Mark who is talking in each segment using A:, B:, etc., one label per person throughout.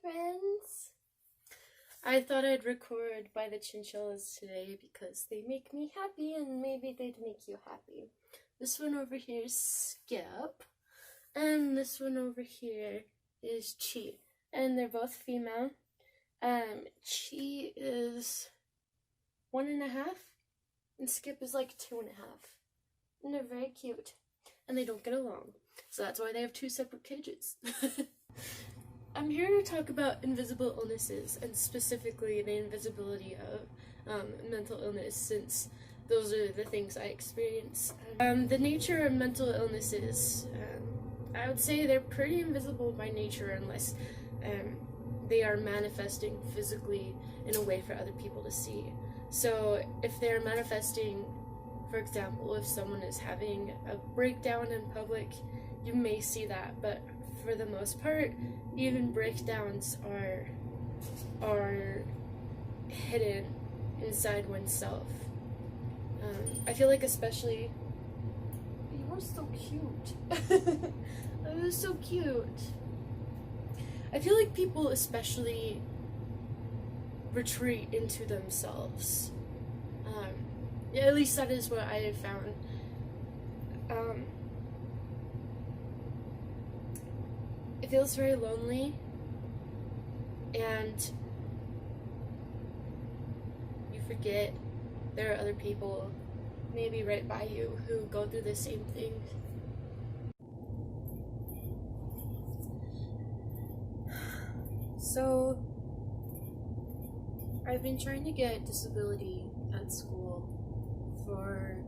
A: friends. I thought I'd record by the chinchillas today because they make me happy and maybe they'd make you happy. This one over here is Skip, and this one over here is Chi, and they're both female. Chi is 1.5, and Skip is like 2.5, and they're very cute, and they don't get along, so that's why they have 2 separate cages. I'm here to talk about invisible illnesses, and specifically the invisibility of mental illness, since those are the things I experience. The nature of mental illnesses, I would say they're pretty invisible by nature unless they are manifesting physically in a way for other people to see. So if they're manifesting, for example, if someone is having a breakdown in public, you may see that, but for the most part, even breakdowns are hidden inside oneself. I feel like especially, you are so cute. That was so cute. I feel like people especially retreat into themselves. Yeah, at least that is what I have found. It feels very lonely, and you forget there are other people maybe right by you who go through the same thing. So, I've been trying to get disability at school for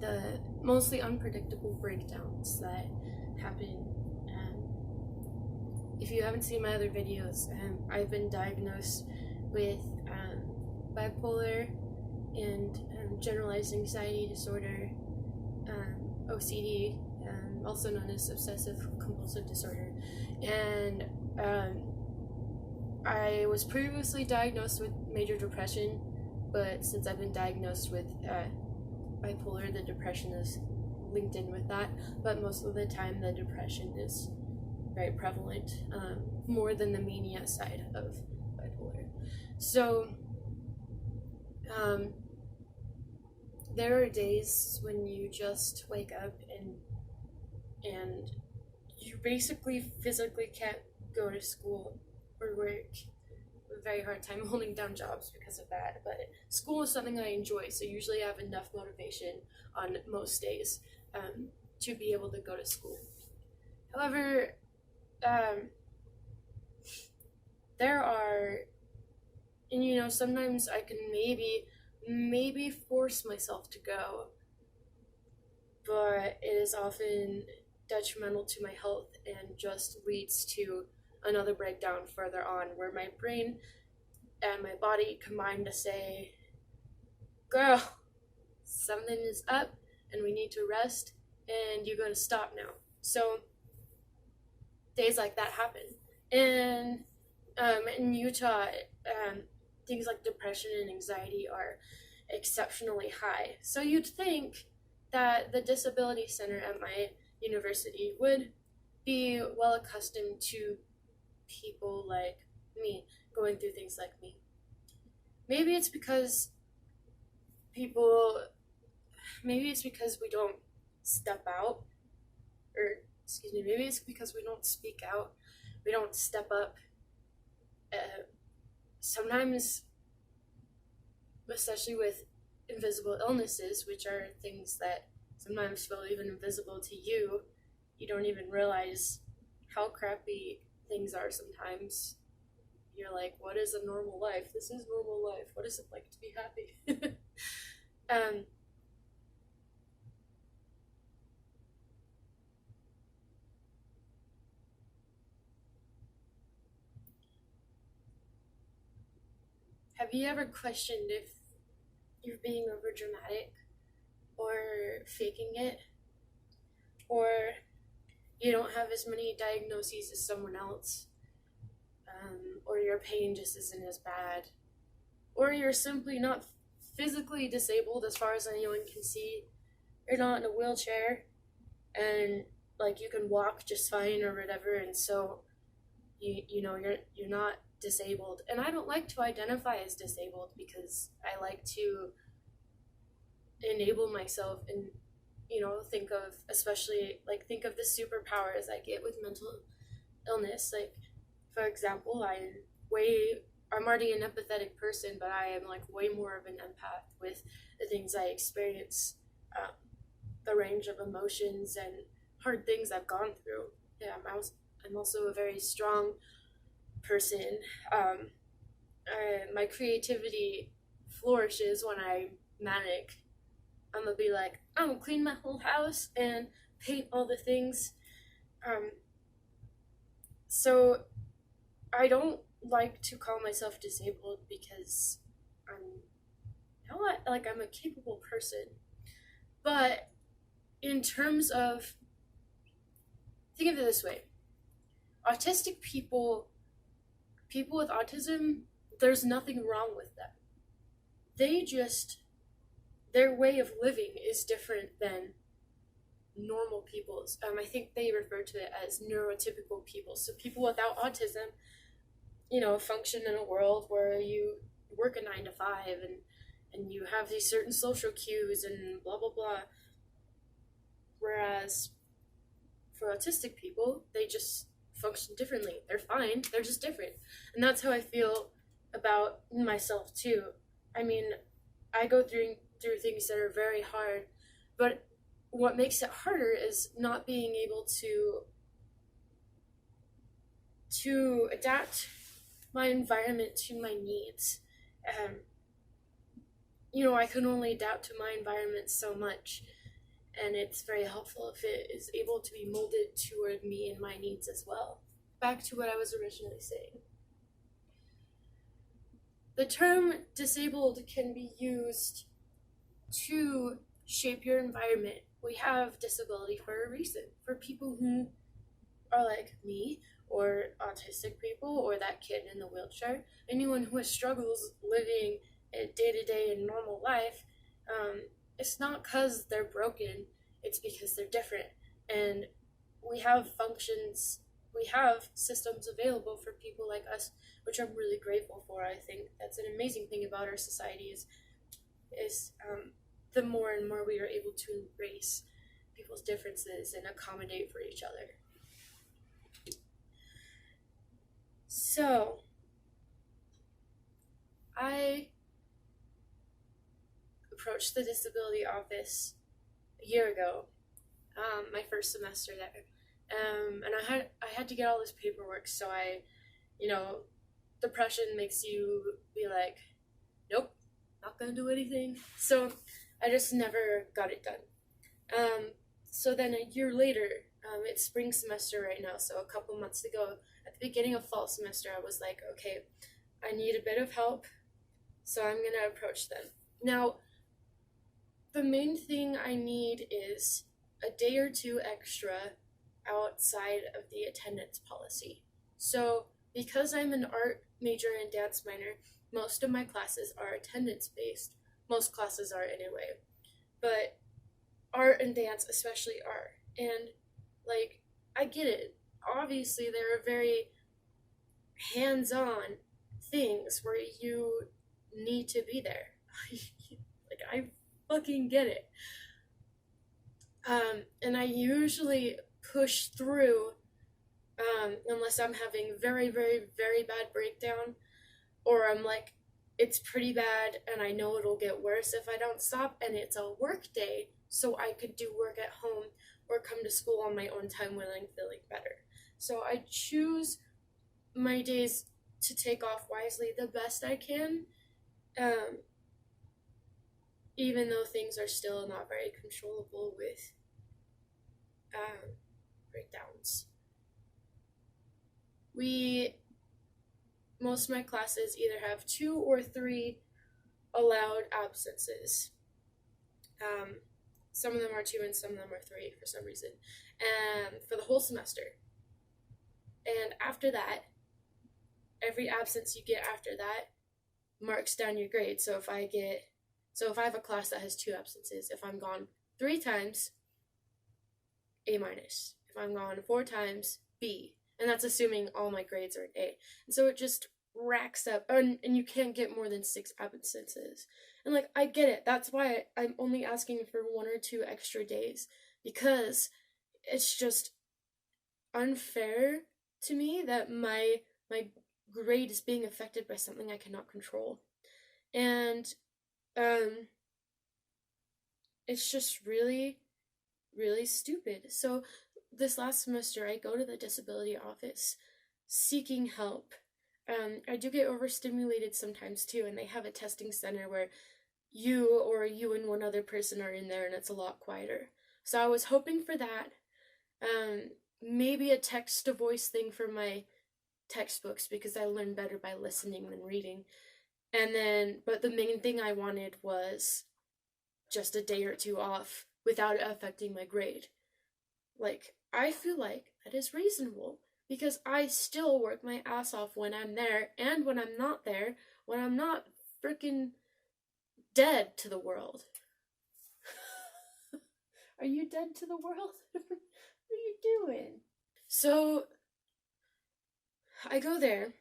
A: the mostly unpredictable breakdowns that happen. If you haven't seen my other videos, I've been diagnosed with bipolar and generalized anxiety disorder, OCD, also known as obsessive compulsive disorder, and I was previously diagnosed with major depression, but since I've been diagnosed with bipolar, the depression is linked in with that, but most of the time the depression is very prevalent, more than the mania side of bipolar. So, there are days when you just wake up and you basically physically can't go to school or work. A very hard time holding down jobs because of that, but school is something I enjoy, so usually I have enough motivation on most days to be able to go to school. However, there are, and sometimes I can maybe force myself to go, but it is often detrimental to my health and just leads to another breakdown further on, where my brain and my body combine to say, girl, something is up and we need to rest and you're going to stop now. So days like that happen. And in Utah, things like depression and anxiety are exceptionally high. So you'd think that the disability center at my university would be well accustomed to people like me going through things like me. Maybe it's because we don't step out, maybe it's because we don't speak out, we don't step up. Sometimes, especially with invisible illnesses, which are things that sometimes feel even invisible to you, you don't even realize how crappy things are sometimes. You're like, what is a normal life? This is normal life. What is it like to be happy? Have you ever questioned if you're being overdramatic or faking it, or you don't have as many diagnoses as someone else, or your pain just isn't as bad, or you're simply not physically disabled as far as anyone can see, you're not in a wheelchair and like you can walk just fine or whatever, and so you're not disabled. And I don't like to identify as disabled because I like to enable myself and think of, especially like, think of the superpowers I get with mental illness. Like, for example, I'm already an empathetic person, but I am like way more of an empath with the things I experience, um, the range of emotions and hard things I've gone through. Yeah, I'm also a very strong person. My creativity flourishes when I'm manic. I'm gonna be like, I'm gonna clean my whole house and paint all the things. Um, so I don't like to call myself disabled because I'm not like, I'm a capable person. But in terms of, think of it this way: autistic people with autism, there's nothing wrong with them. Their way of living is different than normal people's. I think they refer to it as neurotypical people. So people without autism, function in a world where you work a 9 to 5 and you have these certain social cues and blah blah blah. Whereas for autistic people, they just function differently. They're fine. They're just different, and that's how I feel about myself too. I mean, I go through things that are very hard, but what makes it harder is not being able to adapt my environment to my needs. I can only adapt to my environment so much, and it's very helpful if it is able to be molded toward me and my needs as well. Back to what I was originally saying. The term disabled can be used to shape your environment. We have disability for a reason. For people who are like me, or autistic people, or that kid in the wheelchair, anyone who has struggles living a day-to-day and normal life, it's not because they're broken, it's because they're different. And we have systems available for people like us, which I'm really grateful for. I think that's an amazing thing about our society is the more and more we are able to embrace people's differences and accommodate for each other. So, I approached the disability office a year ago, my first semester there, and I had to get all this paperwork. So depression makes you be like, nope, not gonna do anything. So I just never got it done. So then a year later, it's spring semester right now. So a couple months ago, at the beginning of fall semester, I was like, okay, I need a bit of help, so I'm gonna approach them. Now, the main thing I need is a day or two extra outside of the attendance policy. So because I'm an art major and dance minor, most of my classes are attendance based. Most classes are anyway. But art and dance especially are. And like, I get it. Obviously there are very hands-on things where you need to be there. Like, I fucking get it. And I usually push through, unless I'm having very, very, very bad breakdown, or I'm like, it's pretty bad and I know it'll get worse if I don't stop, and it's a work day, so I could do work at home or come to school on my own time when I'm feeling better. So I choose my days to take off wisely the best I can, even though things are still not very controllable with breakdowns. Most of my classes either have 2 or 3 allowed absences. Some of them are 2 and some of them are 3 for some reason, and for the whole semester. And after that, every absence you get after that marks down your grade. So if I have a class that has 2 absences, if I'm gone 3 times, A-. If I'm gone 4 times, B. And that's assuming all my grades are an A. And so it just racks up, and you can't get more than 6 absences. And like, I get it. That's why I'm only asking for 1 or 2 extra days, because it's just unfair to me that my grade is being affected by something I cannot control. And it's just really, really stupid. So this last semester, I go to the disability office seeking help. I do get overstimulated sometimes too, and they have a testing center where you and one other person are in there, and it's a lot quieter. So I was hoping for that. Maybe a text to voice thing for my textbooks, because I learn better by listening than reading. And then, but the main thing I wanted was just a day or 2 off without it affecting my grade. Like, I feel like that is reasonable, because I still work my ass off when I'm there, and when I'm not there, when I'm not freaking dead to the world. Are you dead to the world? What are you doing? So, I go there,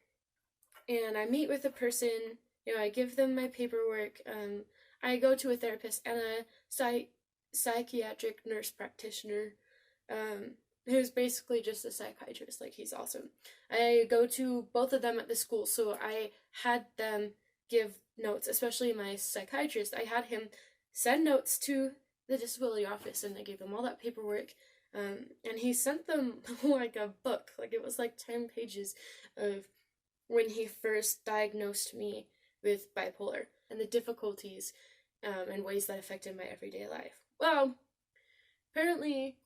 A: and I meet with a person, I give them my paperwork, I go to a therapist and a psychiatric nurse practitioner, who's basically just a psychiatrist. Like, he's awesome. I go to both of them at the school, so I had them give notes, especially my psychiatrist. I had him send notes to the disability office, and I gave them all that paperwork, and he sent them like a book. Like, it was like 10 pages of when he first diagnosed me with bipolar and the difficulties and ways that affected my everyday life. Well, apparently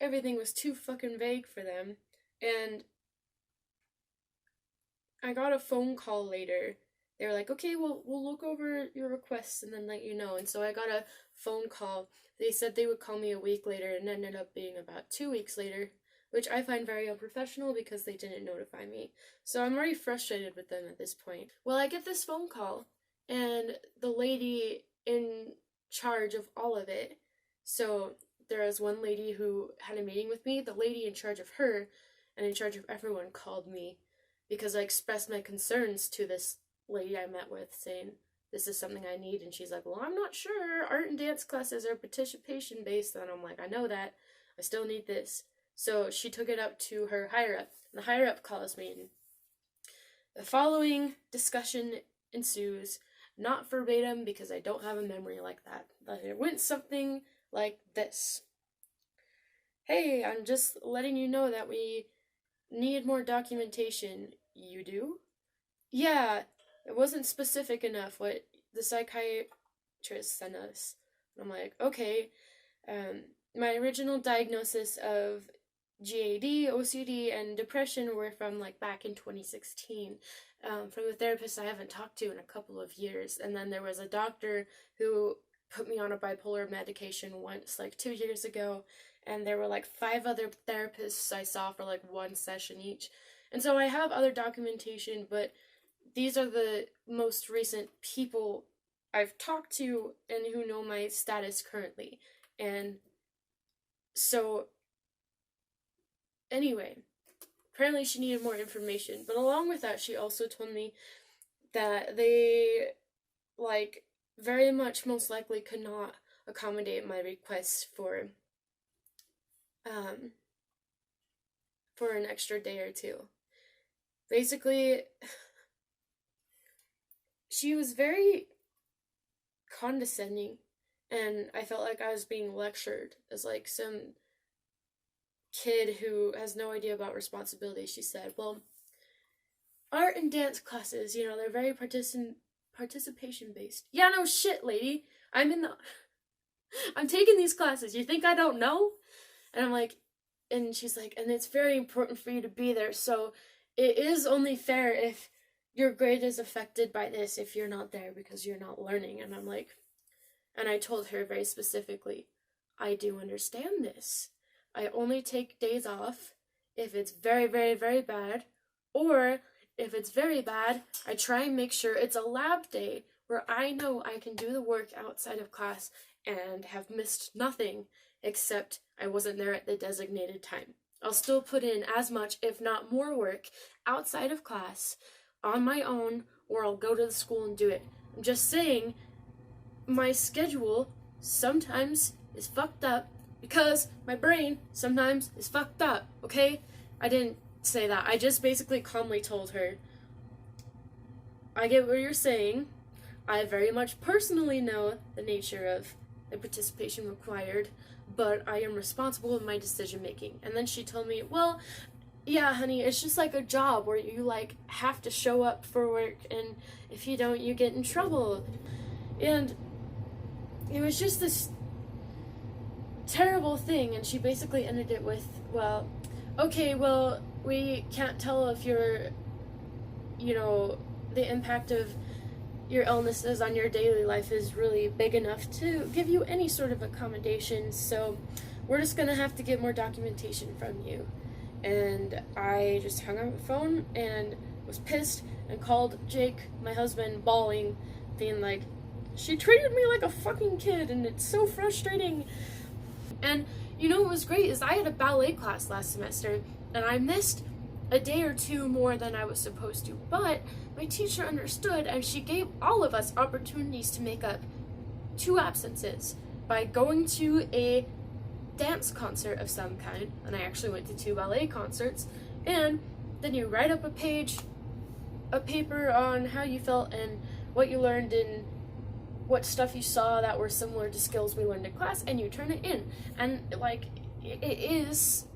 A: everything was too fucking vague for them, and I got a phone call later. They were like, okay, we'll look over your requests and then let you know. And so I got a phone call. They said they would call me a week later, and ended up being about 2 weeks later, which I find very unprofessional because they didn't notify me. So I'm already frustrated with them at this point. Well, I get this phone call, and the lady in charge of all of it, so there was one lady who had a meeting with me. The lady in charge of her and in charge of everyone called me because I expressed my concerns to this lady I met with, saying, this is something I need. And she's like, well, I'm not sure. Art and dance classes are participation based. And I'm like, I know that. I still need this. So she took it up to her higher up. And the higher up calls me. And the following discussion ensues. Not verbatim, because I don't have a memory like that. But it went something like this. Hey, I'm just letting you know that we need more documentation. You do? Yeah, it wasn't specific enough what the psychiatrist sent us. And I'm like, okay. My original diagnosis of GAD, OCD, and depression were from like back in 2016. From the therapist I haven't talked to in a couple of years. And then there was a doctor who put me on a bipolar medication once, like 2 years ago. And there were like 5 other therapists I saw for like 1 session each. And so I have other documentation, but these are the most recent people I've talked to and who know my status currently. And so, anyway, apparently she needed more information. But along with that, she also told me that they, like, very much most likely could not accommodate my request for an extra day or 2. Basically, she was very condescending, and I felt like I was being lectured as like some kid who has no idea about responsibility. She said, well, art and dance classes, they're very participation based. Yeah, no shit, lady. I'm taking these classes. You think I don't know? And I'm like, and she's like, and it's very important for you to be there, so it is only fair if your grade is affected by this if you're not there because you're not learning. And I'm like, and I told her very specifically, I do understand this. I only take days off if it's very, very, very bad, or if it's very bad, I try and make sure it's a lab day where I know I can do the work outside of class and have missed nothing except I wasn't there at the designated time. I'll still put in as much, if not more work outside of class on my own, or I'll go to the school and do it. I'm just saying my schedule sometimes is fucked up because my brain sometimes is fucked up, okay? I didn't say that. I just basically calmly told her, I get what you're saying. I very much personally know the nature of the participation required, but I am responsible in my decision making. And then she told me, well, yeah, honey, it's just like a job where you like have to show up for work, and if you don't, you get in trouble. And it was just this terrible thing, and she basically ended it with, well, okay, well, we can't tell if you're, the impact of your illnesses on your daily life is really big enough to give you any sort of accommodations, so we're just gonna have to get more documentation from you. And I just hung up the phone and was pissed and called Jake, my husband, bawling, being like, she treated me like a fucking kid and it's so frustrating. And what was great is I had a ballet class last semester and I missed a day or two more than I was supposed to, but my teacher understood and she gave all of us opportunities to make up 2 absences by going to a dance concert of some kind, and I actually went to 2 ballet concerts, and then you write up a paper on how you felt and what you learned and what stuff you saw that were similar to skills we learned in class, and you turn it in. And like, it is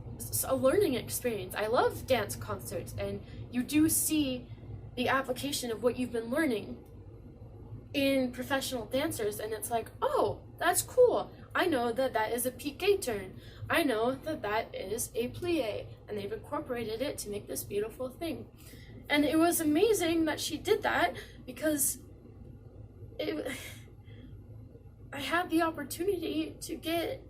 A: a learning experience. I love dance concerts, and you do see the application of what you've been learning in professional dancers, and it's like, oh, that's cool. I know that that is a piqué turn. I know that that is a plie, and they've incorporated it to make this beautiful thing. And it was amazing that she did that, because I had the opportunity to get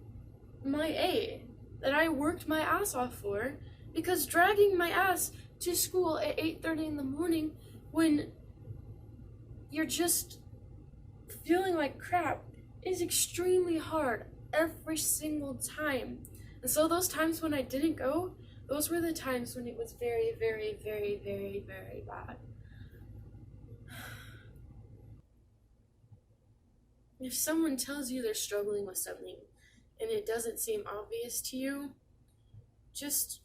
A: my A that I worked my ass off for, because dragging my ass to school at 8:30 in the morning when you're just feeling like crap is extremely hard every single time. And so those times when I didn't go, those were the times when it was very, very, very, very, very bad. If someone tells you they're struggling with something and it doesn't seem obvious to you, just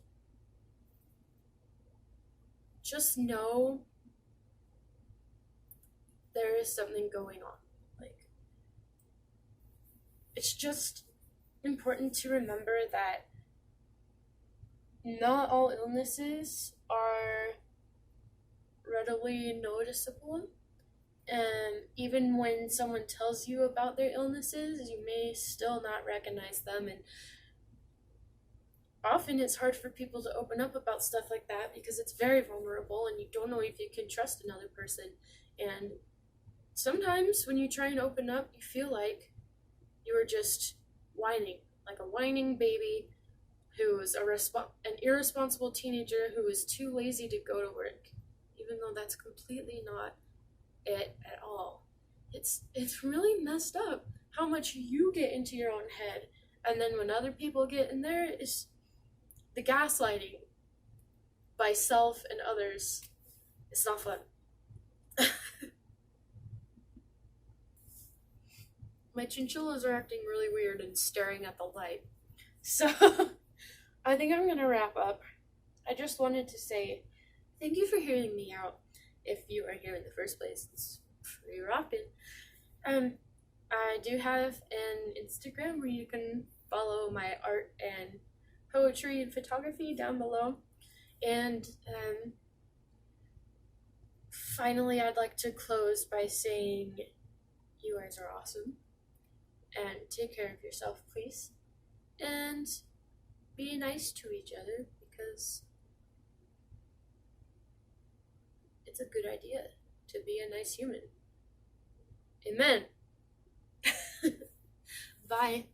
A: know there is something going on. Like, it's just important to remember that not all illnesses are readily noticeable. And even when someone tells you about their illnesses, you may still not recognize them. And often it's hard for people to open up about stuff like that because it's very vulnerable and you don't know if you can trust another person. And sometimes when you try and open up, you feel like you are just whining, like a whining baby who is an irresponsible teenager who is too lazy to go to work, even though that's completely not it at all. It's really messed up how much you get into your own head, and then when other people get in there, is the gaslighting by self and others. It's not fun. My chinchillas are acting really weird and staring at the light. So, I think I'm gonna wrap up. I just wanted to say thank you for hearing me out. If you are here in the first place, it's pretty rockin'. I do have an Instagram where you can follow my art and poetry and photography down below. And finally, I'd like to close by saying you guys are awesome. And take care of yourself, please. And be nice to each other, because it's a good idea to be a nice human. Amen. Bye.